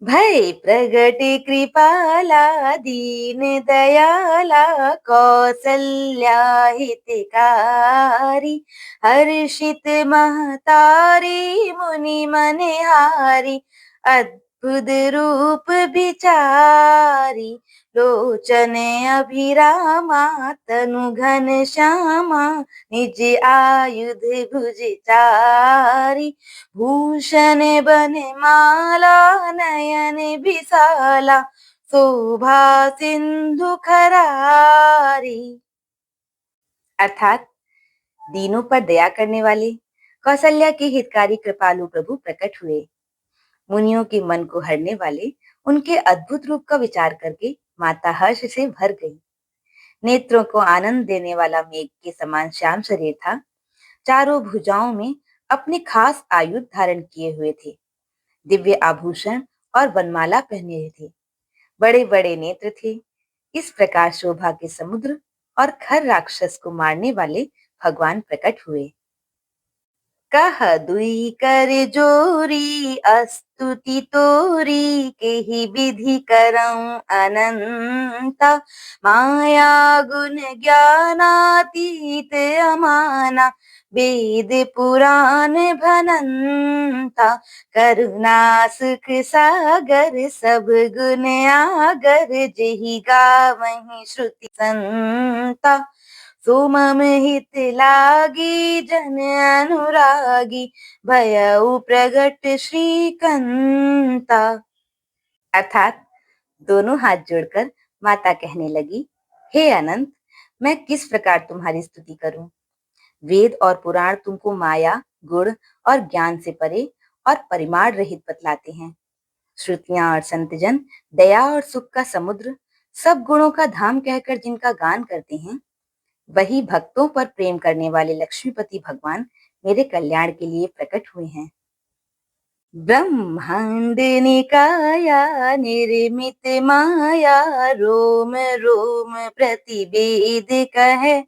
भय प्रगट कृपाला दीन दयाला कौसल्या हितकारी हर्षित महतारी मुनि मनहारी अद्भुत रूप बिचारी लोचन अभिरामा तनु घन श्यामा निज आयुध भुजचारी भूषण बन माला नयन विशाला शोभा सिंधु खरारी। अर्थात दीनों पर दया करने वाले कौशल्या के हितकारी कृपालु प्रभु प्रकट हुए। मुनियों के मन को हरने वाले उनके अद्भुत रूप का विचार करके माता हर्ष से भर गई। नेत्रों को आनंद देने वाला मेघ के समान श्याम शरीर था। चारों भुजाओं में अपने खास आयुध धारण किए हुए थे। दिव्य आभूषण और वनमाला पहने थे। बड़े बड़े नेत्र थे। इस प्रकार शोभा के समुद्र और खर राक्षस को मारने वाले भगवान प्रकट हुए। कह दुई कर जोरी अस्तुति तोरी केहि विधि करऊं अनंता माया गुण ज्ञानातीत अमाना वेद पुराण भनंता करुणा सुख सागर सब गुण आगर जेहि गावहि श्रुति संता सुमम हित लागी जन अनुरागी भयउ प्रगट श्रीकंता। अर्थात दोनों हाथ जोड़कर माता कहने लगी, हे अनंत, मैं किस प्रकार तुम्हारी स्तुति करूं। वेद और पुराण तुमको माया, गुण और ज्ञान से परे और परिमाण रहित बतलाते हैं। श्रुतियां और संतजन दया और सुख का समुद्र, सब गुणों का धाम कहकर जिनका गान करते हैं, वही भक्तों पर प्रेम करने वाले लक्ष्मीपति भगवान मेरे कल्याण के लिए प्रकट हुए हैं। ब्रह्मांड निकाया निर्मित माया रोम रोम प्रतिवेद कहे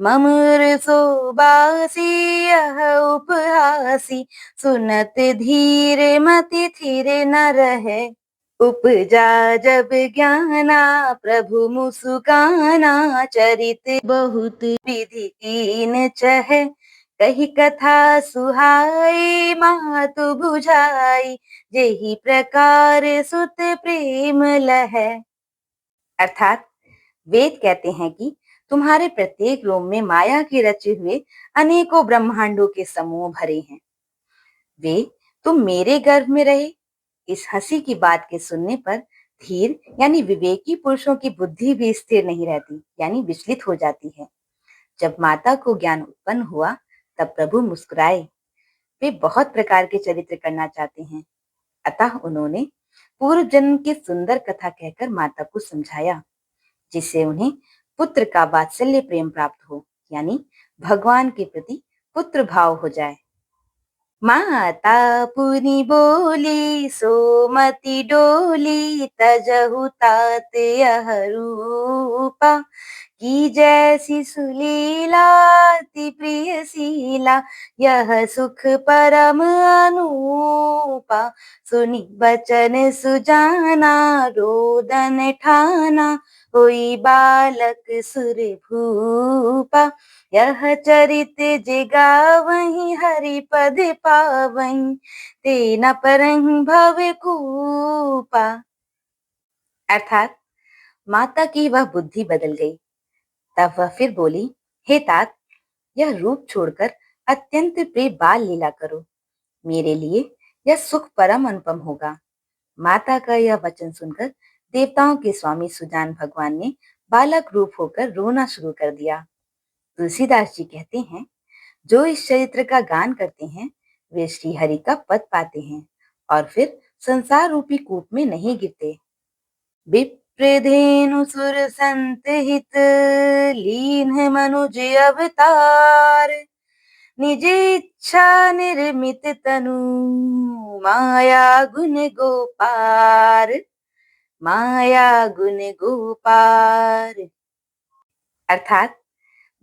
ममर सोबासी यह उपहासी सुनत धीर मति थिर न रहे उपजा जब ज्ञाना प्रभु मुस्काना चरित बहुत विधि कीन चहे कही कथा सुहाई मातु बुझाई जेहि प्रकार सुत प्रेम लहे। अर्थात वेद कहते हैं कि तुम्हारे प्रत्येक रोम में माया के रचे हुए अनेकों ब्रह्मांडों के समूह भरे हैं। वे तुम मेरे गर्भ में रहे। इस हंसी की बात के सुनने पर धीर यानी विवेकी पुरुषों की बुद्धि भी स्थिर नहीं रहती, यानी विचलित हो जाती है। जब माता को ज्ञान उत्पन्न हुआ तब प्रभु मुस्कुराए। वे बहुत प्रकार के चरित्र करना चाहते हैं, अतः उन्होंने पूर्व जन्म की सुंदर कथा कहकर माता को समझाया, जिससे उन्हें पुत्र का वात्सल्य प्रेम प्राप्त हो, यानी भगवान के प्रति पुत्र भाव हो जाए। माता पुनि बोली सोमति डोली तजहु तात यह रूपा की जैसी सुलीला अति प्रिय शीला यह सुख परम अनूपा सुनी बचन सुजाना रोदन ठाना होई बालक सुर भूपा यह चरित जिगावहि हरि पद पावहि तेना परहि भव कूपा। अर्थात माता की वह बुद्धि बदल गई। तब वह फिर बोली, हे तात, यह रूप छोड़कर अत्यंत प्रिय बाल लीला करो। मेरे लिए यह सुख परम अनुपम होगा। माता का यह वचन सुनकर देवताओं के स्वामी सुजान भगवान ने बालक रूप होकर रोना शुरू कर दिया। तुलसीदास जी कहते हैं, जो इस चरित्र का गान करते हैं वे श्री हरि का पद पाते हैं और फिर संसार रूपी कूप में नहीं गिरते। विप्रधेनु सुर संत हित लीन मनुज अवतार निज इच्छा निर्मित तनु माया गुण गोपार माया गुण गोपार। अर्थात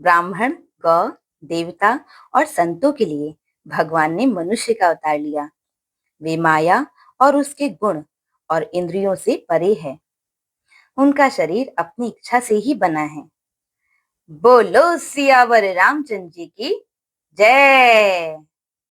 ब्राह्मण, गौ, देवता और संतों के लिए भगवान ने मनुष्य का अवतार लिया। वे माया और उसके गुण और इंद्रियों से परे है। उनका शरीर अपनी इच्छा से ही बना है। बोलो सियावर रामचंद्र जी की जय।